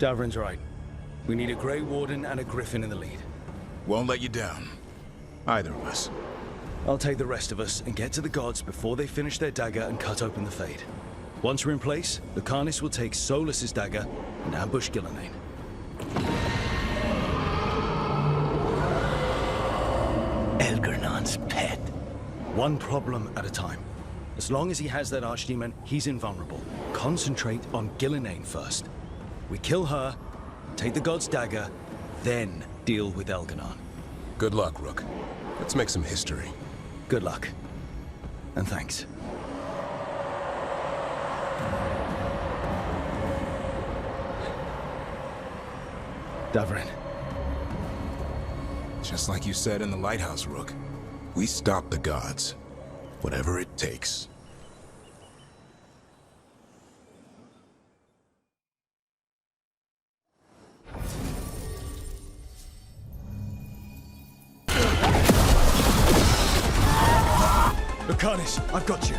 Darvin's right. We need a Grey Warden and a Griffin in the lead. Won't let you down. Either of us. I'll take the rest of us and get to the gods before they finish their dagger and cut open the Fade. Once we're in place, the Carnis will take Solas' dagger and ambush Ghilan'nain. Elgar'nan's pet. One problem at a time. As long as he has that archdemon, he's invulnerable. Concentrate on Ghilan'nain first. We kill her, take the god's dagger, then deal with Elgar'nan. Good luck, Rook. Let's make some history. Good luck. And thanks. Darvin. Just like you said in the lighthouse, Rook. We stop the gods. Whatever it takes. Carnis, I've got you.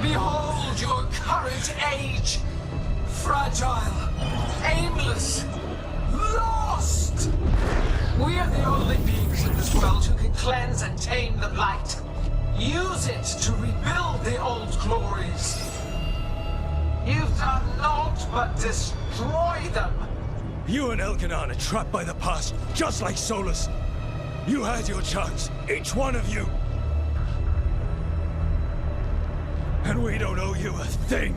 Behold your current age! Fragile, aimless, lost! We are the only beings in this world who can cleanse and tame the Blight. Use it to rebuild the old glories. You've done naught but destroy them! You and Elgar'nan are trapped by the past, just like Solas. You had your chance, each one of you. And we don't owe you a thing.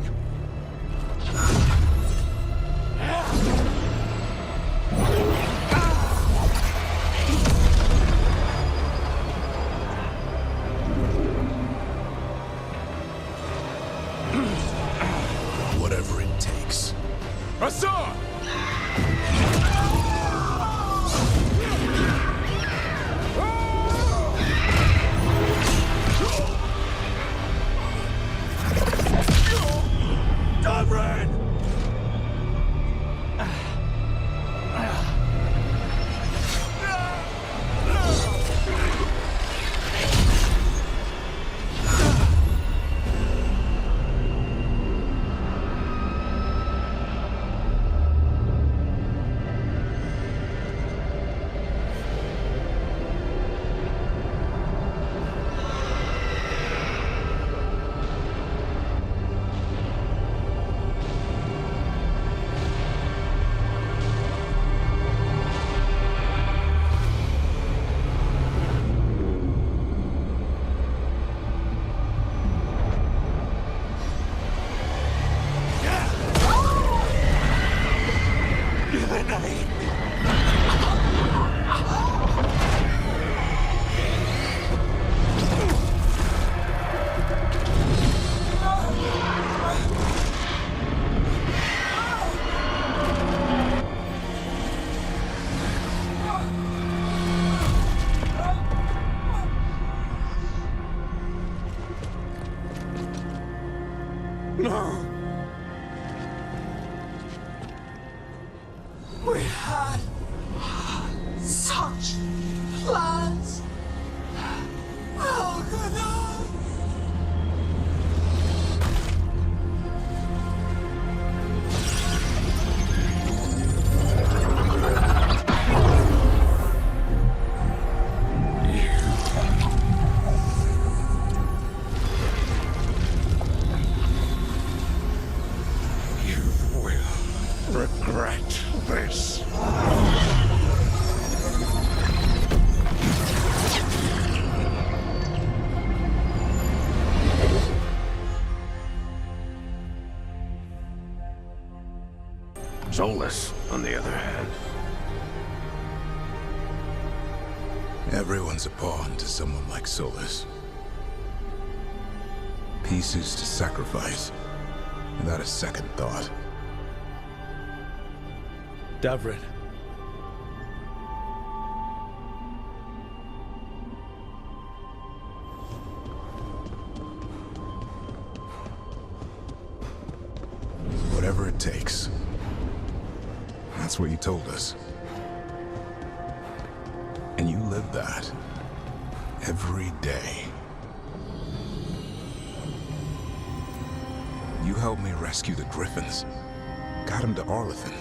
Whatever it takes. Assad! Darvin! No! We had such plans! Elgar'nan! Regret this. Solas, on the other hand. Everyone's a pawn to someone like Solas. Pieces to sacrifice, without a second thought. Darvin. Whatever it takes. That's what you told us. live that. Every day. You helped me rescue the Griffins. Got him to Arlethan.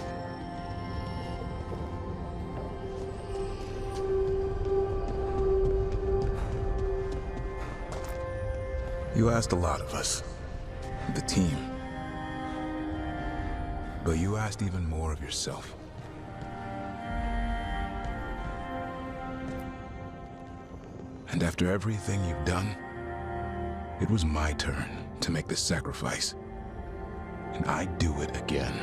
You asked a lot of us. The team. But you asked even more of yourself. And after everything you've done, it was my turn to make this sacrifice. And I'd do it again.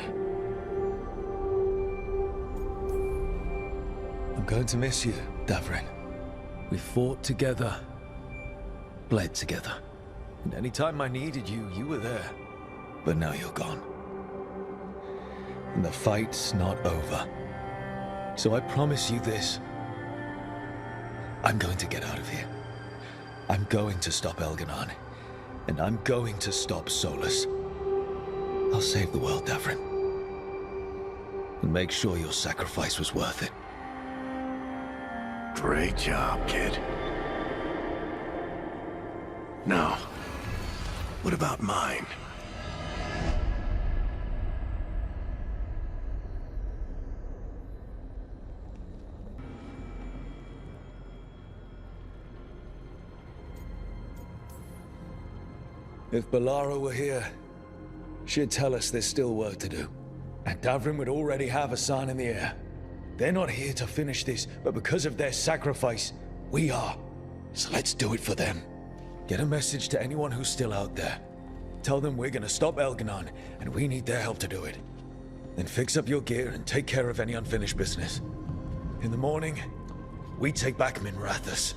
I'm going to miss you, Darvin. We fought together, bled together. And any time I needed you, you were there. But now you're gone. And the fight's not over. So I promise you this. I'm going to get out of here. I'm going to stop Elgar'nan. And I'm going to stop Solas. I'll save the world, Darvin. And make sure your sacrifice was worth it. Great job, kid. Now, what about mine? If Balara were here, she'd tell us there's still work to do. And Darvin would already have a sign in the air. They're not here to finish this, but because of their sacrifice, we are. So let's do it for them. Get a message to anyone who's still out there. Tell them we're gonna stop Elgar'nan, and we need their help to do it. Then fix up your gear and take care of any unfinished business. In the morning, we take back Minrathous.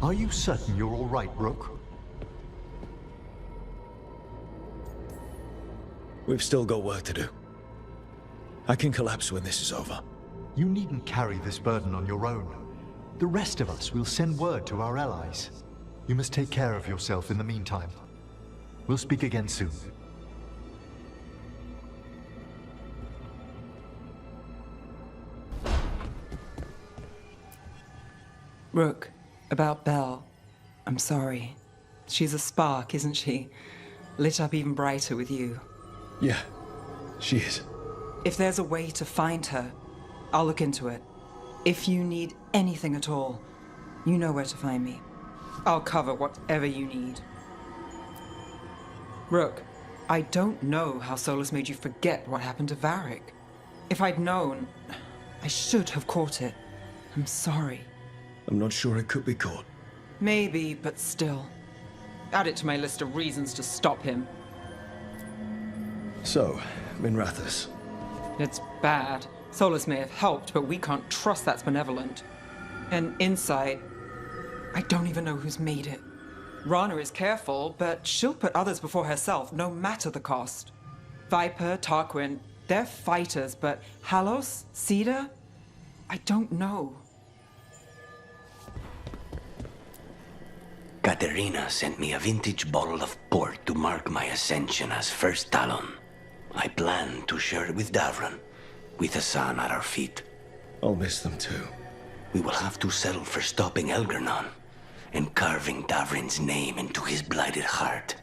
Are you certain you're all right, Rook? We've still got work to do. I can collapse when this is over. You needn't carry this burden on your own. The rest of us will send word to our allies. You must take care of yourself in the meantime. We'll speak again soon. Rook, about Belle. I'm sorry. She's a spark, isn't she? Lit up even brighter with you. Yeah, she is. If there's a way to find her, I'll look into it. If you need anything at all, you know where to find me. I'll cover whatever you need. Rook, I don't know how Solas made you forget what happened to Varric. If I'd known, I should have caught it. I'm sorry. I'm not sure it could be caught. Maybe, but still. Add it to my list of reasons to stop him. So, Minrathous. It's bad. Solas may have helped, but we can't trust that's benevolent. And inside, I don't even know who's made it. Rana is careful, but she'll put others before herself, no matter the cost. Viper, Tarquin, they're fighters, but Halos, Cedar? I don't know. Katerina sent me a vintage bottle of port to mark my ascension as First Talon. I plan to share it with Darvin, with Assen at our feet. I'll miss them too. We will have to settle for stopping Elgar'nan and carving Darvin's name into his blighted heart.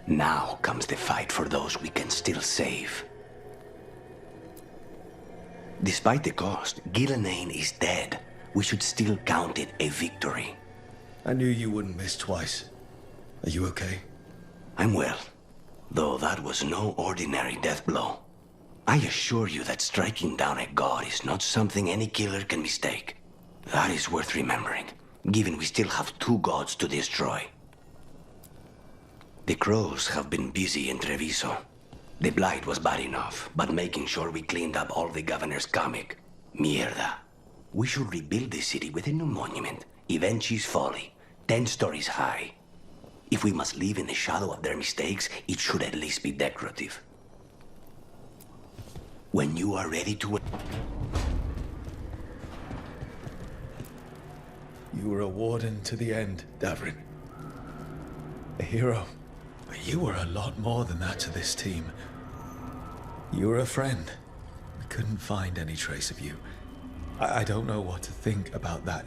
Now comes the fight for those we can still save. Despite the cost, Ghilan'nain is dead. We should still count it a victory. I knew you wouldn't miss twice. Are you okay? I'm well, though that was no ordinary death blow. I assure you that striking down a god is not something any killer can mistake. That is worth remembering, given we still have 2 gods to destroy. The Crows have been busy in Treviso. The Blight was bad enough, but making sure we cleaned up all the governor's comic. Mierda. We should rebuild the city with a new monument, Evanuris Folly, 10 stories high. If we must live in the shadow of their mistakes, it should at least be decorative. When you are ready to... You were a warden to the end, Darvin. A hero. But you were a lot more than that to this team. You were a friend. We couldn't find any trace of you. I don't know what to think about that.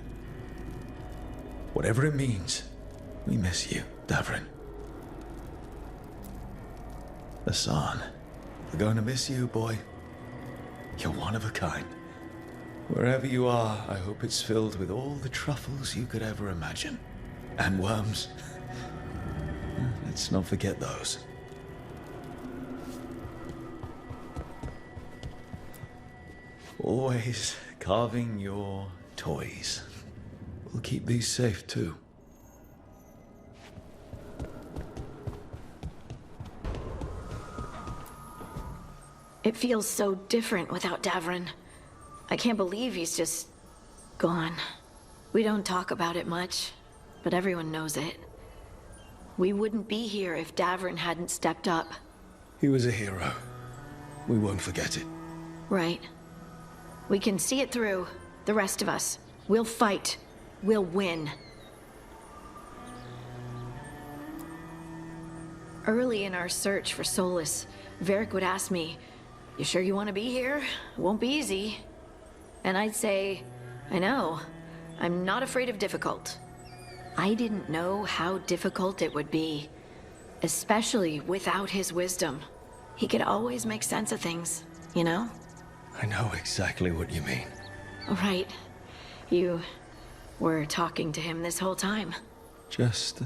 Whatever it means, we miss you, Darvin. Assen, we're going to miss you, boy. You're one of a kind. Wherever you are, I hope it's filled with all the truffles you could ever imagine. And worms. Let's not forget those. Always carving your toys. We'll keep these safe, too. It feels so different without Darvin. I can't believe he's just gone. We don't talk about it much, but everyone knows it. We wouldn't be here if Darvin hadn't stepped up. He was a hero. We won't forget it. Right. We can see it through, the rest of us. We'll fight. We'll win. Early in our search for Solas, Varric would ask me, "You sure you want to be here? It won't be easy." And I'd say, "I know. I'm not afraid of difficult." I didn't know how difficult it would be, especially without his wisdom. He could always make sense of things, you know? I know exactly what you mean. Right. You were talking to him this whole time. Just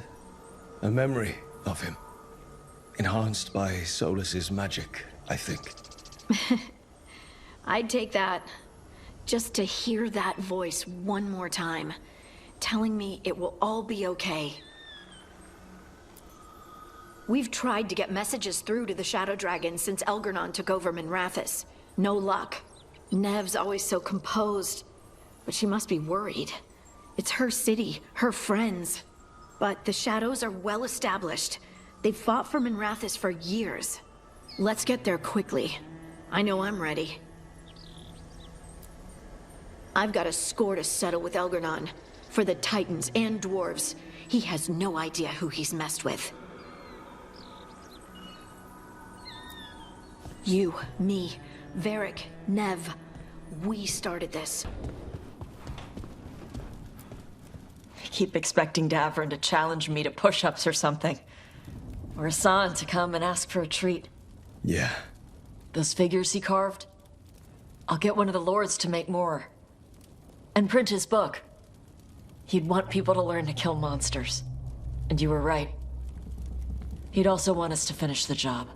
a memory of him. Enhanced by Solas's magic, I think. I'd take that. Just to hear that voice one more time, telling me it will all be okay. We've tried to get messages through to the Shadow Dragon since Elgar'nan took over Minrathous. No luck. Nev's always so composed, but she must be worried. It's her city, her friends. But the Shadows are well established. They've fought for Minrathous for years. Let's get there quickly. I know I'm ready. I've got a score to settle with Elgar'nan. For the Titans and Dwarves. He has no idea who he's messed with. You, me, Varric, Nev. We started this. I keep expecting Darvin to challenge me to push-ups or something. Or Assen to come and ask for a treat. Yeah. Those figures he carved? I'll get one of the lords to make more. And print his book. He'd want people to learn to kill monsters. And you were right. He'd also want us to finish the job.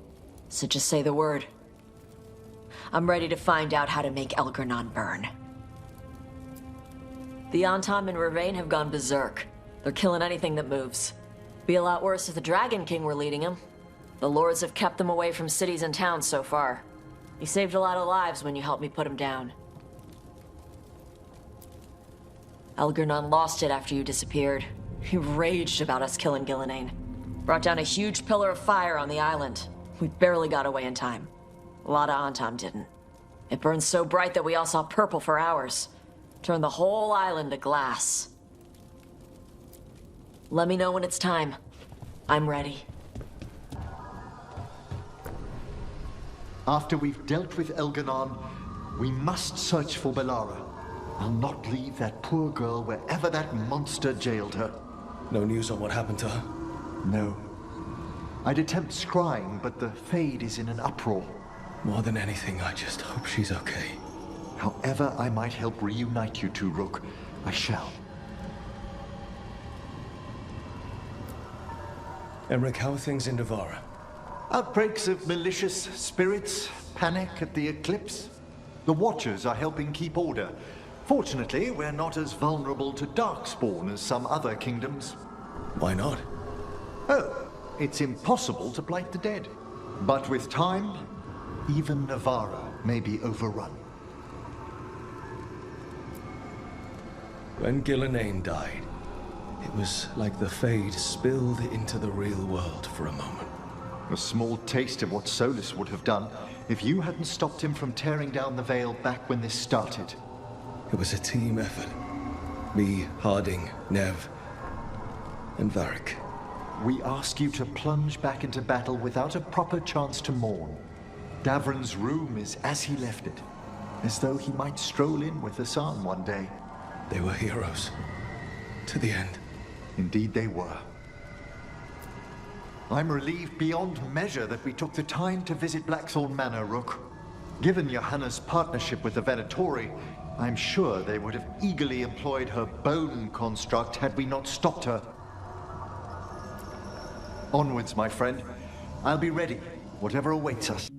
So just say the word. I'm ready to find out how to make Elgar'nan burn. The Antivan and Ravain have gone berserk. They're killing anything that moves. Be a lot worse if the Dragon King were leading them. The lords have kept them away from cities and towns so far. You saved a lot of lives when you helped me put him down. Elgar'nan lost it after you disappeared. He raged about us killing Ghilan'nain. Brought down a huge pillar of fire on the island. We barely got away in time. A lot of Antam didn't. It burned so bright that we all saw purple for hours. Turned the whole island to glass. Let me know when it's time. I'm ready. After we've dealt with Elgar'nan, we must search for Bellara. I'll not leave that poor girl wherever that monster jailed her. No news on what happened to her? No. I'd attempt scrying, but the Fade is in an uproar. More than anything, I just hope she's okay. However I might help reunite you two, Rook, I shall. Emmerich, how are things in Navarra? Outbreaks of malicious spirits, panic at the eclipse. The Watchers are helping keep order. Fortunately, we're not as vulnerable to Darkspawn as some other kingdoms. Why not? Oh, it's impossible to blight the dead. But with time, even Navarra may be overrun. When Ghilan'nain died, it was like the Fade spilled into the real world for a moment. A small taste of what Solas would have done if you hadn't stopped him from tearing down the Veil back when this started. It was a team effort. Me, Harding, Nev, and Varric. We ask you to plunge back into battle without a proper chance to mourn. Davrin's room is as he left it. as though he might stroll in with Assen one day. They were heroes. To the end. Indeed they were. I'm relieved beyond measure that we took the time to visit Blackthorn Manor, Rook. Given Johanna's partnership with the Venatori, I'm sure they would have eagerly employed her bone construct had we not stopped her. Onwards, my friend. I'll be ready, whatever awaits us.